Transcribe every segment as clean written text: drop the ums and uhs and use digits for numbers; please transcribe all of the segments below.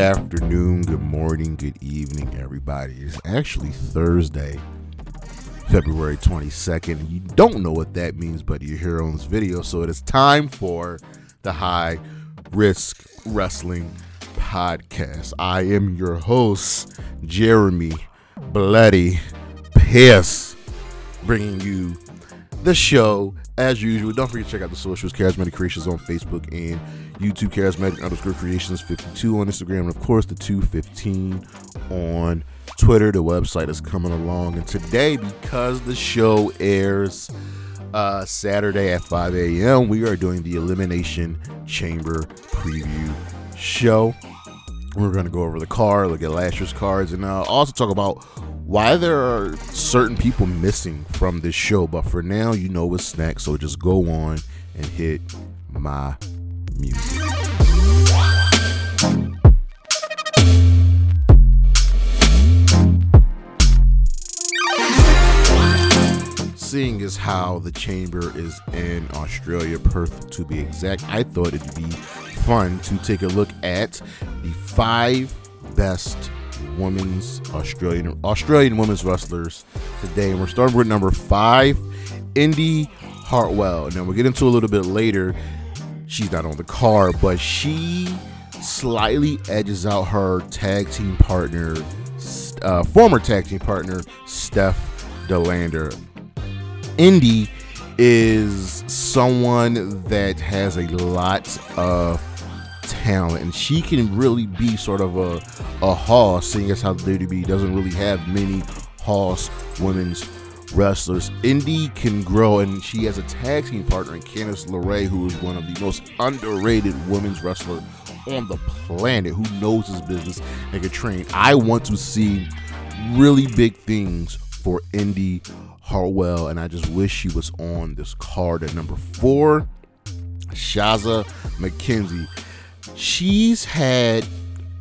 afternoon, good morning, good evening, everybody. It's actually Thursday, February 22nd. You don't know what that means, but you're here on this video, so it is time for the High Risk Wrestling Podcast. I am your host, Jeremy Bloody Pierce, bringing you the show as usual. Don't forget to check out the socials, Charismatic Creations on Facebook and YouTube, Charismatic_Creations 52 on Instagram, and of course the 215 on Twitter. The website is coming along, and today, because the show airs Saturday at 5 a.m., we are doing the Elimination Chamber preview show. We're going to go over the card, look at last year's cards, and also talk about why there are certain people missing from this show. But for now, you know what's next, so just go on and hit my music. Seeing as how the chamber is in Australia, Perth to be exact, I thought it'd be fun to take a look at the 5 best Australian women's wrestlers today, and we're starting with number 5, Indi Hartwell. Now we'll get into a little bit later. She's not on the card, but she slightly edges out her former tag team partner, Steph DeLander. Indi is someone that has a lot of talent, and she can really be sort of a hoss, seeing as how the WWE doesn't really have many hoss women's wrestlers. Indi can grow, and she has a tag team partner in Candice LaRae, who is one of the most underrated women's wrestlers on the planet, who knows his business and can train. I want to see really big things for Indi Hartwell, and I just wish she was on this card. At number 4, Shazza McKenzie. She's had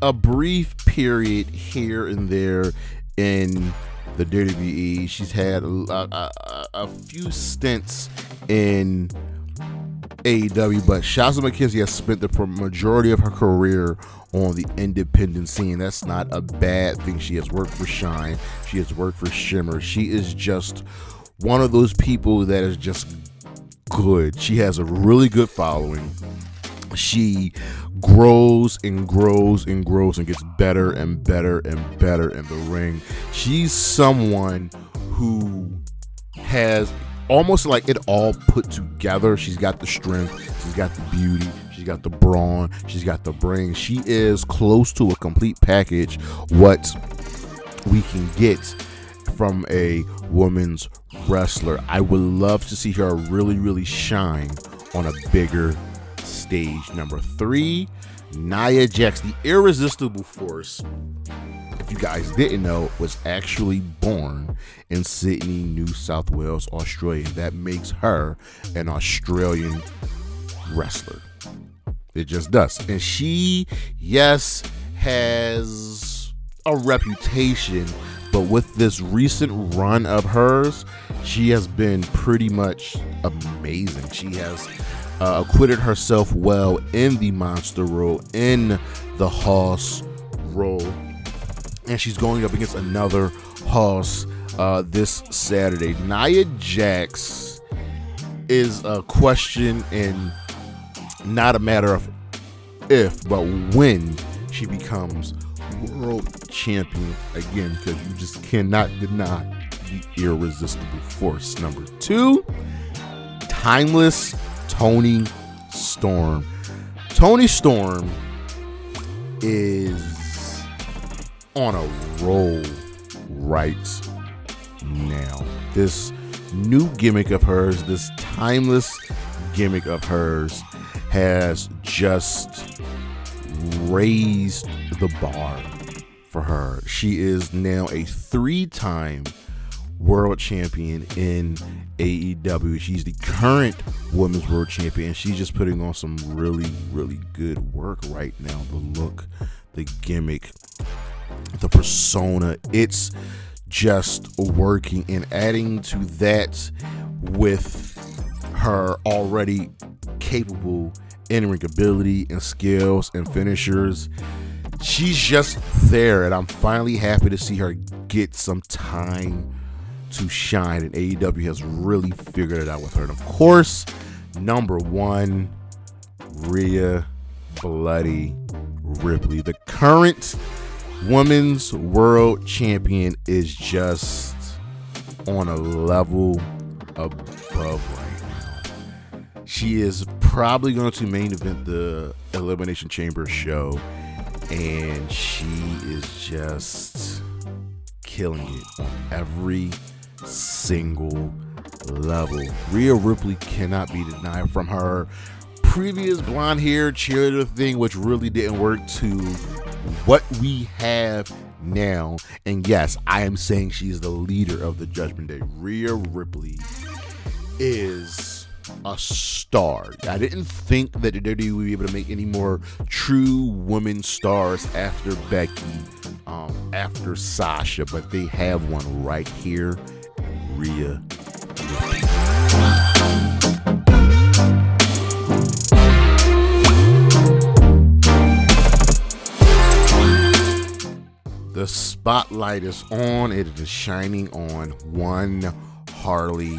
a brief period here and there in the WWE. She's had a few stints in AEW, but Shazza McKenzie has spent the majority of her career on the independent scene. That's not a bad thing. She has worked for Shine. She has worked for Shimmer. She is just one of those people that is just good. She has a really good following. She grows and grows and grows and gets better and better and better in the ring. She's someone who has almost like it all put together. She's got the strength, she's got the beauty, she's got the brawn, she's got the brain. She is close to a complete package, what we can get from a women's wrestler. I would love to see her really shine on a bigger stage. Number 3, Nia Jax, the irresistible force, if you guys didn't know, was actually born in Sydney, New South Wales, Australia. That makes her an Australian wrestler. It just does. And she, yes, has a reputation, but with this recent run of hers, she has been pretty much amazing. She has acquitted herself well in the monster role, in the hoss role, and she's going up against another hoss this Saturday. Nia Jax is a question, and not a matter of if, but when she becomes world champion again, because you just cannot deny the irresistible force. Number 2, timeless Toni Storm. Toni Storm is on a roll right now. This new gimmick of hers, this timeless gimmick of hers, has just raised the bar for her. She is now a 3-time world champion in AEW. She's the current women's world champion. She's just putting on some really good work right now. The look, the gimmick, the persona, it's just working. And adding to that with her already capable in-ring ability and skills and finishers, she's just there, and I'm finally happy to see her get some time to shine, and AEW has really figured it out with her. And of course, number one, Rhea Bloody Ripley, the current women's world champion, is just on a level above right now. She is probably going to main event the Elimination Chamber show, and she is just killing it on every single level. Rhea Ripley cannot be denied, from her previous blonde hair cheerleader thing, which really didn't work, to what we have now. And yes, I am saying she's the leader of the Judgment Day. Rhea Ripley is a star. I didn't think that the WWE would be able to make any more true women stars after Becky, after Sasha, but they have one right here, Rhea Ripley. The spotlight is on. It is shining on one Harley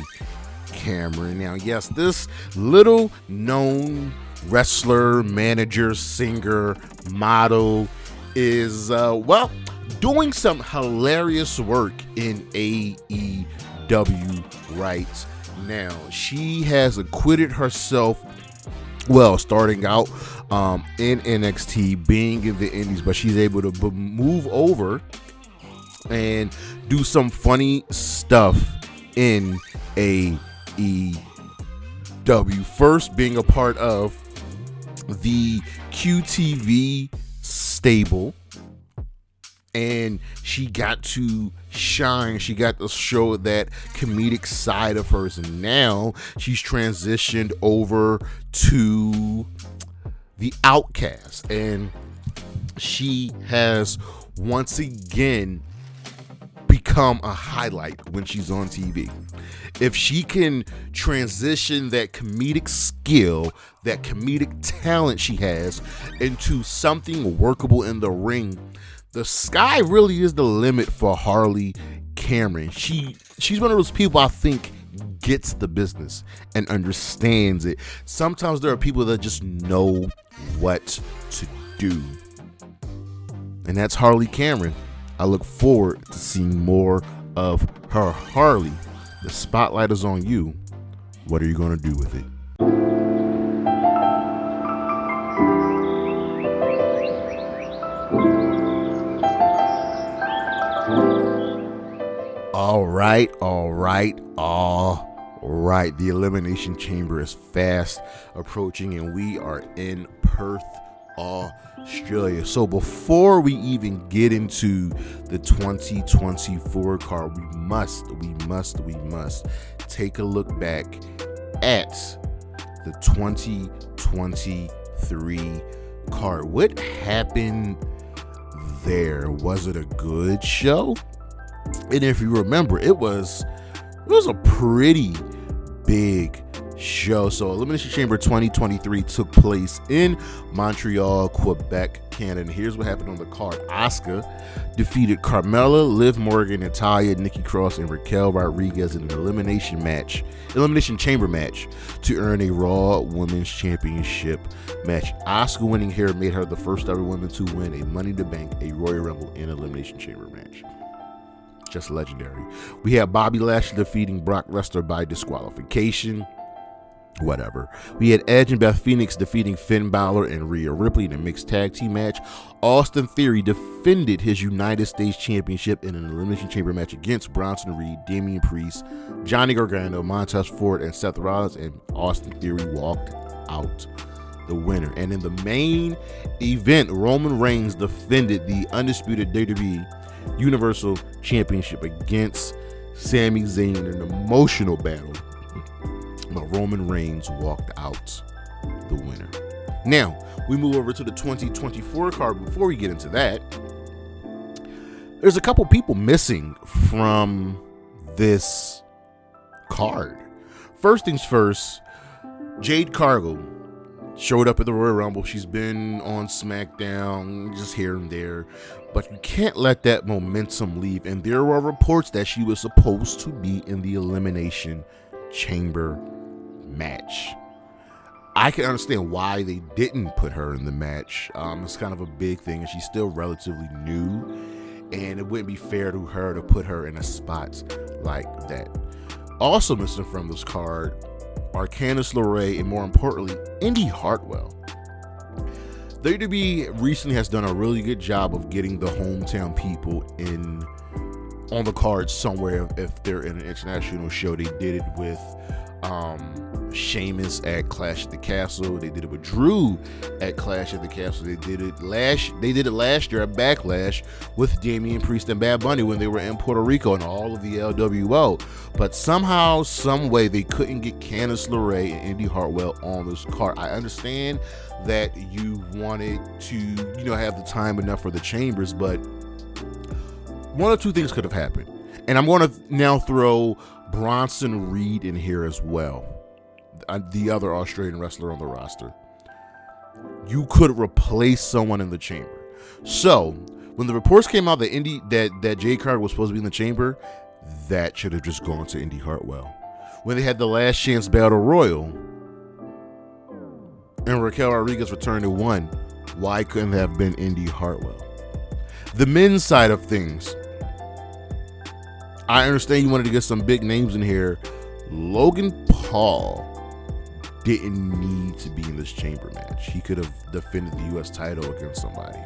Cameron. Now, yes, this little known wrestler, manager, singer, model is, doing some hilarious work in AEW right now. She has acquitted herself, starting out in NXT, being in the Indies, but she's able to move over and do some funny stuff in AEW. First, being a part of the QTV stable, and she got to shine. She got to show that comedic side of hers, and now she's transitioned over to the Outcast, and she has once again become a highlight when she's on TV. If she can transition that comedic skill, that comedic talent she has, into something workable in the ring, the sky really is the limit for Harley Cameron. She's one of those people I think gets the business and understands it. Sometimes there are people that just know what to do, and that's Harley Cameron. I look forward to seeing more of her. Harley, the spotlight is on you. What are you going to do with it? All right. The Elimination Chamber is fast approaching, and we are in Perth, Australia. So before we even get into the 2024 card, we must take a look back at the 2023 card. What happened there? Was it a good show? And if you remember, it was a pretty big show. So Elimination Chamber 2023 took place in Montreal, Quebec, Canada. And here's what happened on the card. Asuka defeated Carmella, Liv Morgan, Natalya, Nikki Cross, and Raquel Rodriguez in an Elimination Chamber match to earn a Raw Women's Championship match. Asuka winning here made her the first ever woman to win a Money in the Bank, a Royal Rumble, and Elimination Chamber match. Just legendary. We have Bobby Lashley defeating Brock Lesnar by disqualification. Whatever. We had Edge and Beth Phoenix defeating Finn Balor and Rhea Ripley in a mixed tag team match. Austin Theory defended his United States Championship in an Elimination Chamber match against Bronson Reed, Damian Priest, Johnny Gargano, Montez Ford, and Seth Rollins, and Austin Theory walked out the winner. And in the main event, Roman Reigns defended the undisputed WWE Universal Championship against Sami Zayn in an emotional battle, but Roman Reigns walked out the winner. Now, we move over to the 2024 card. Before we get into that, there's a couple people missing from this card. First things first, Jade Cargill. showed up at the Royal Rumble. She's been on SmackDown just here and there, but you can't let that momentum leave. And there were reports that she was supposed to be in the Elimination Chamber match. I can understand why they didn't put her in the match. It's kind of a big thing, and she's still relatively new, and it wouldn't be fair to her to put her in a spot like that. Also missing from this card are Candice LaRae and, more importantly, Indi Hartwell. WWE recently has done a really good job of getting the hometown people on the card somewhere. If they're in an international show, they did it with Sheamus at Clash at the Castle. They did it with Drew at Clash at the Castle. They did it last year at Backlash with Damian Priest and Bad Bunny when they were in Puerto Rico and all of the LWO. But somehow, some way, they couldn't get Candice LaRae and Indi Hartwell on this card. I understand that you wanted to, have the time enough for the chambers, but one of two things could have happened. And I'm going to now throw Bronson Reed in here as well, the other Australian wrestler on the roster. You could replace someone in the chamber. So when the reports came out that that Jade Carter was supposed to be in the chamber, that should have just gone to Indi Hartwell. When they had the last chance battle royal and Raquel Rodriguez returned to one, why couldn't it have been Indi Hartwell? The men's side of things, I understand you wanted to get some big names in here. Logan Paul didn't need to be in this chamber match. He could have defended the U.S. title against somebody.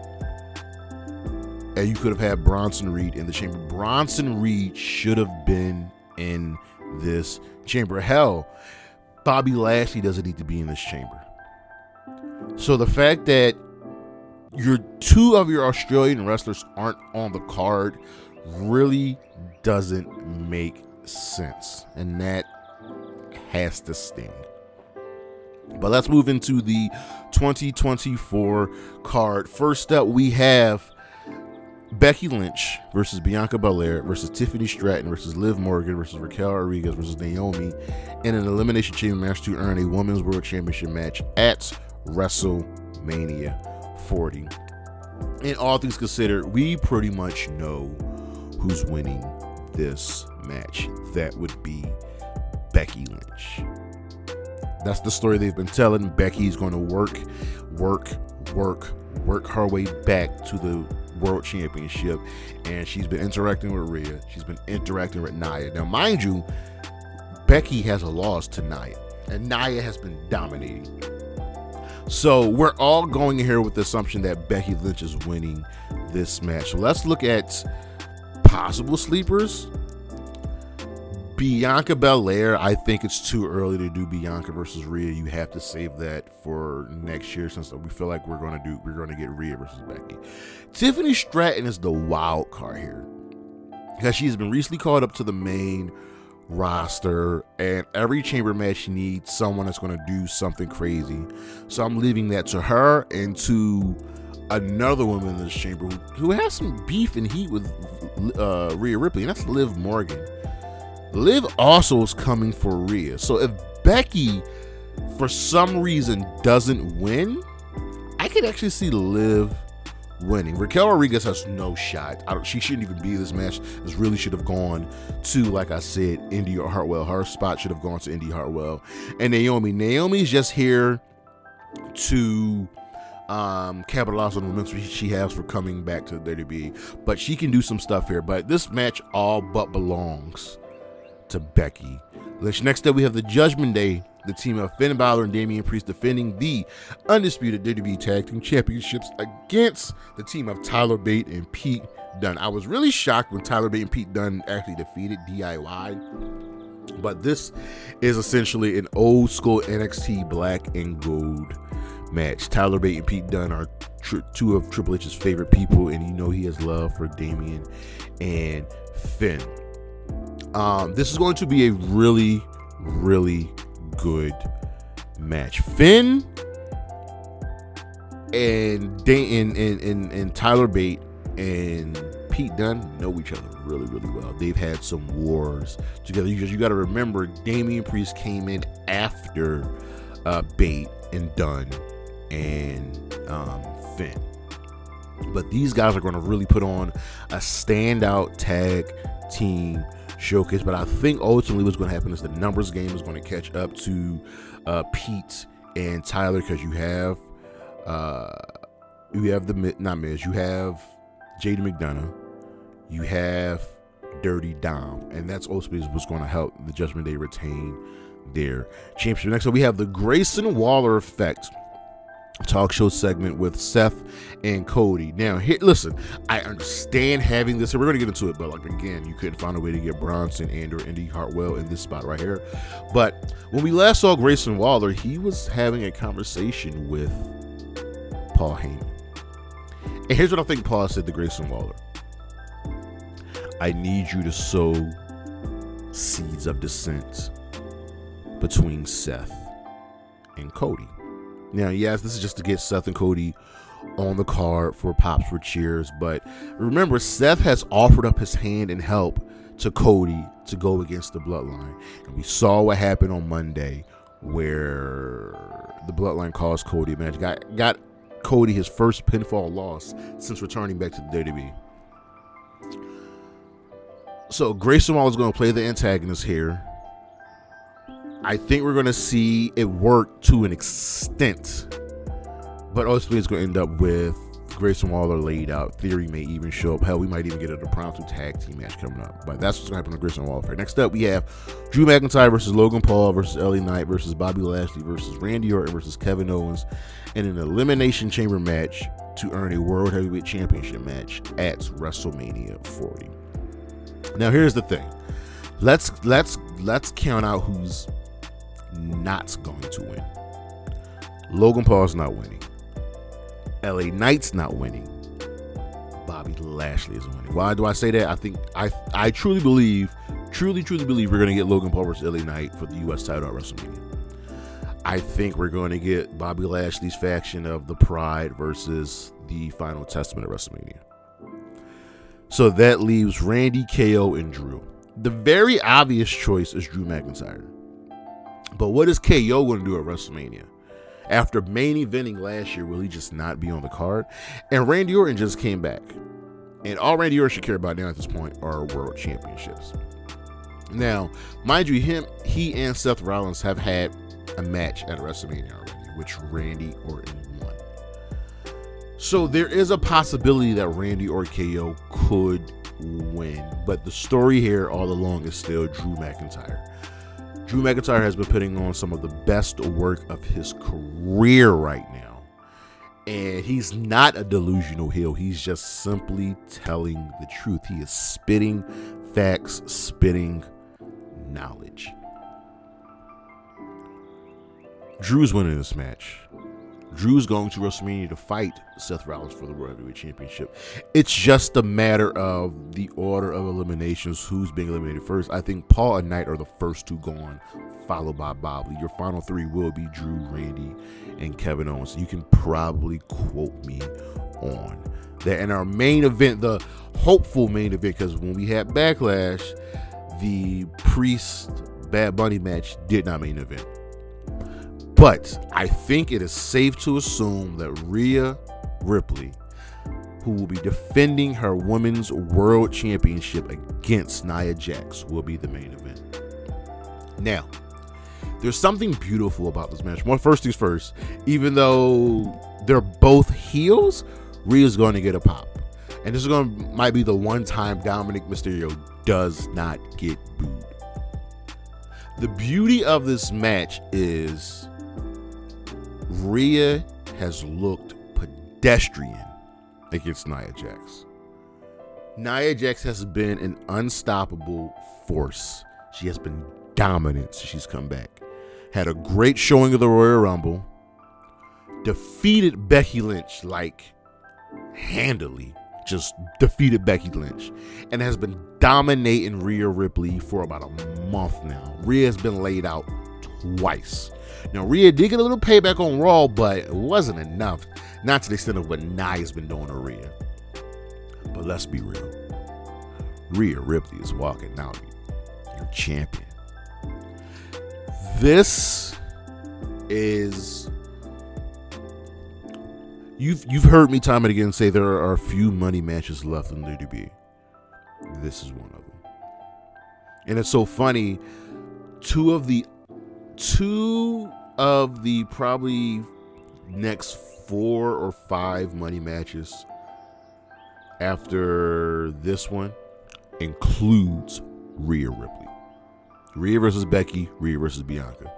And you could have had Bronson Reed in the chamber. Bronson Reed should have been in this chamber. Hell, Bobby Lashley doesn't need to be in this chamber. So the fact that two of your Australian wrestlers aren't on the card really doesn't make sense, and that has to sting. But let's move into the 2024 card. First up, we have Becky Lynch versus Bianca Belair versus Tiffany Stratton versus Liv Morgan versus Raquel Rodriguez versus Naomi in an Elimination Chamber match to earn a Women's World Championship match at WrestleMania 40. And all things considered, we pretty much know who's winning this match. That would be Becky Lynch. That's the story they've been telling. Becky's going to work her way back to the World Championship, and she's been interacting with Rhea. She's been interacting with Nia. Now, mind you, Becky has a loss to Nia, and Nia has been dominating. So we're all going here with the assumption that Becky Lynch is winning this match. So let's look at possible sleepers. Bianca Belair, I think it's too early to do Bianca versus Rhea. You have to save that for next year, since we feel like we're going to get Rhea versus Becky. Tiffany Stratton is the wild card here, because she's been recently called up to the main roster, and every chamber match needs someone that's going to do something crazy. So I'm leaving that to her and to another woman in this chamber who has some beef and heat with Rhea Ripley, and that's Liv Morgan. Liv also is coming for Rhea. So if Becky, for some reason, doesn't win, I could actually see Liv winning. Raquel Rodriguez has no shot. She shouldn't even be in this match. This really should have gone to, like I said, Indi or Hartwell. Her spot should have gone to Indi Hartwell. And Naomi. Naomi's just here to capitalize on the momentum she has for coming back to the WWE. But she can do some stuff here. But this match all but belongs to Becky Lynch. Next up, we have the Judgment Day, the team of Finn Balor and Damian Priest defending the undisputed WWE Tag Team Championships against the team of Tyler Bate and Pete Dunne. I was really shocked when Tyler Bate and Pete Dunne actually defeated DIY, but this is essentially an old school NXT black and gold match. Tyler Bate and Pete Dunne are two of Triple H's favorite people, and you know he has love for Damian and Finn. This is going to be a really, really good match. Finn and Tyler Bate and Pete Dunne know each other really, really well. They've had some wars together. You got to remember, Damian Priest came in after Bate and Dunn and Finn. But these guys are going to really put on a standout tag team showcase. But I think ultimately what's going to happen is the numbers game is going to catch up to Pete and Tyler, because you have you have JD McDonough, you have Dirty Dom, and that's ultimately what's going to help the Judgment Day retain their championship. Next up, we have the Grayson Waller Effect talk show segment with Seth and Cody. Now, here, listen, I understand having this, and we're going to get into it, but like, again, you couldn't find a way to get Bronson and or Indi Hartwell in this spot right here. But when we last saw Grayson Waller, he was having a conversation with Paul Heyman. And here's what I think Paul said to Grayson Waller: I need you to sow seeds of dissent between Seth and Cody. Now, yes, this is just to get Seth and Cody on the card for pops for cheers, but remember, Seth has offered up his hand and help to Cody to go against the Bloodline. And we saw what happened on Monday, where the Bloodline caused Cody a match, got Cody his first pinfall loss since returning back to the WWE. So Grayson Waller is going to play the antagonist here. I think we're going to see it work to an extent, but ultimately it's going to end up with Grayson Waller laid out. Theory may even show up. Hell, we might even get a impromptu tag team match coming up. But that's what's going to happen to Grayson Waller. Next up, we have Drew McIntyre versus Logan Paul versus LA Knight versus Bobby Lashley versus Randy Orton versus Kevin Owens in an Elimination Chamber match to earn a World Heavyweight Championship match at WrestleMania 40. Now, here's the thing. Let's count out who's not going to win. Logan Paul's not winning. LA Knight's not winning. Bobby Lashley is winning. Why do I say that? I think I truly believe we're going to get Logan Paul versus LA Knight for the US title at WrestleMania. I think we're going to get Bobby Lashley's faction of the Pride versus the Final Testament at WrestleMania. So that leaves Randy, KO, and Drew. The very obvious choice is Drew McIntyre. But what is KO going to do at WrestleMania? After main eventing last year, will he just not be on the card? And Randy Orton just came back. And all Randy Orton should care about now at this point are world championships. Now, mind you, he and Seth Rollins have had a match at WrestleMania already, which Randy Orton won. So there is a possibility that Randy or KO could win. But the story here all along is still Drew McIntyre. Drew McIntyre has been putting on some of the best work of his career right now. And he's not a delusional heel. He's just simply telling the truth. He is spitting facts, spitting knowledge. Drew's winning this match. Drew's going to WrestleMania to fight Seth Rollins for the World Heavyweight Championship. It's just a matter of the order of eliminations, who's being eliminated first. I think Paul and Knight are the first two gone, followed by Bobby. Your final three will be Drew, Randy, and Kevin Owens. You can probably quote me on that. And our main event, the hopeful main event, because when we had Backlash, the Priest Bad Bunny match did not main event. But I think it is safe to assume that Rhea Ripley, who will be defending her Women's World Championship against Nia Jax, will be the main event. Now, there's something beautiful about this match. Well, first things first, even though they're both heels, Rhea's going to get a pop. And this might be the one time Dominic Mysterio does not get booed. The beauty of this match is Rhea has looked pedestrian against Nia Jax. Nia Jax has been an unstoppable force. She has been dominant since she's come back. Had a great showing of the Royal Rumble. Defeated Becky Lynch handily. Just defeated Becky Lynch. And has been dominating Rhea Ripley for about a month now. Rhea has been laid out twice. Now, Rhea did get a little payback on Raw, but it wasn't enough. Not to the extent of what Nia's been doing to Rhea. But let's be real. Rhea Ripley is walking out. Your champion. This is you've heard me time and again say there are a few money matches left in WWE. This is one of them. And it's so funny, two of the probably next 4 or 5 money matches after this one includes Rhea Ripley. Rhea versus Becky, Rhea versus Bianca.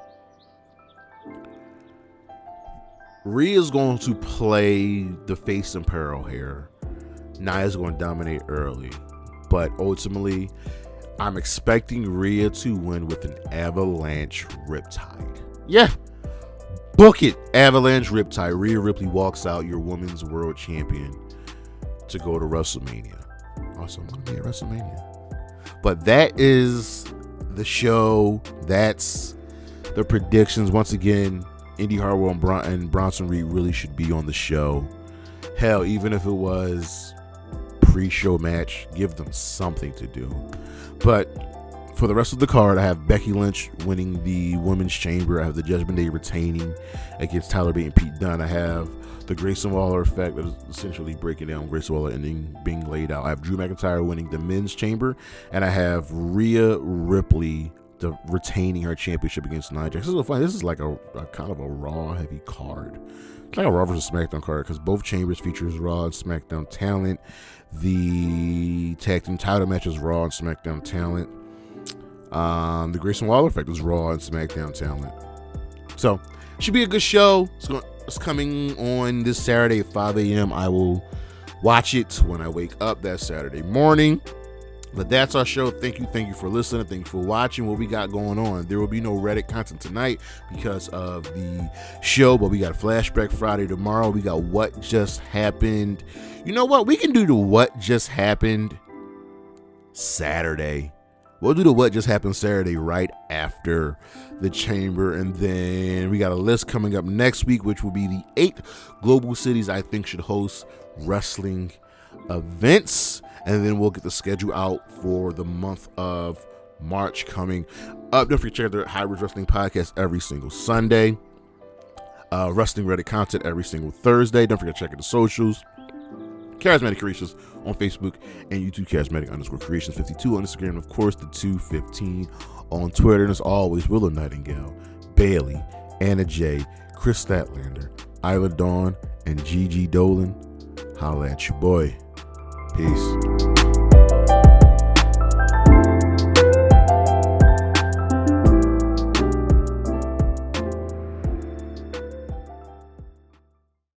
Rhea's going to play the face in Pearl here. Nia's going to dominate early. But ultimately, I'm expecting Rhea to win with an Avalanche Riptide. Yeah. Book it. Avalanche Riptide. Rhea Ripley walks out, your women's world champion, to go to WrestleMania. Also, I'm going to be at WrestleMania. But that is the show. That's the predictions. Once again, Indi, Hartwell, and Bronson Reed really should be on the show. Hell, even if it was pre-show match, give them something to do. But for the rest of the card, I have Becky Lynch winning the Women's Chamber. I have the Judgment Day retaining against Tyler Bate and Pete Dunne. I have the Grayson Waller Effect, that is essentially breaking down Grayson Waller ending being laid out. I have Drew McIntyre winning the Men's Chamber, and I have Rhea Ripley retaining her championship against Nia Jax. This is so funny. This is like a kind of a Raw heavy card. It's like a Raw versus SmackDown card because both chambers features Raw and SmackDown talent. The tag team title match is Raw and SmackDown talent. The Grayson Waller Effect is Raw and SmackDown talent. So should be a good show. It's coming on this Saturday at 5 a.m. I will watch it when I wake up that Saturday morning. But that's our show. Thank you for listening. Thank you for watching what we got going on. There will be no Reddit content tonight because of the show, but we got Flashback Friday tomorrow. We got What Just Happened. You know what? We can do the What Just Happened Saturday. We'll do the What Just Happened Saturday right after the Chamber. And then we got a list coming up next week, which will be the 8 global cities I think should host wrestling events. And then we'll get the schedule out for the month of March coming up. Don't forget to check out the Hybrid Wrestling Podcast every single Sunday. Wrestling Reddit content every single Thursday. Don't forget to check out the socials. Charismatic Creations on Facebook and YouTube, Charismatic_Creations52 on Instagram, of course, the 215 on Twitter. And as always, Willow Nightingale, Bayley, Anna J, Chris Statlander, Isla Dawn, and Gigi Dolan. Holla at you, boy. Peace.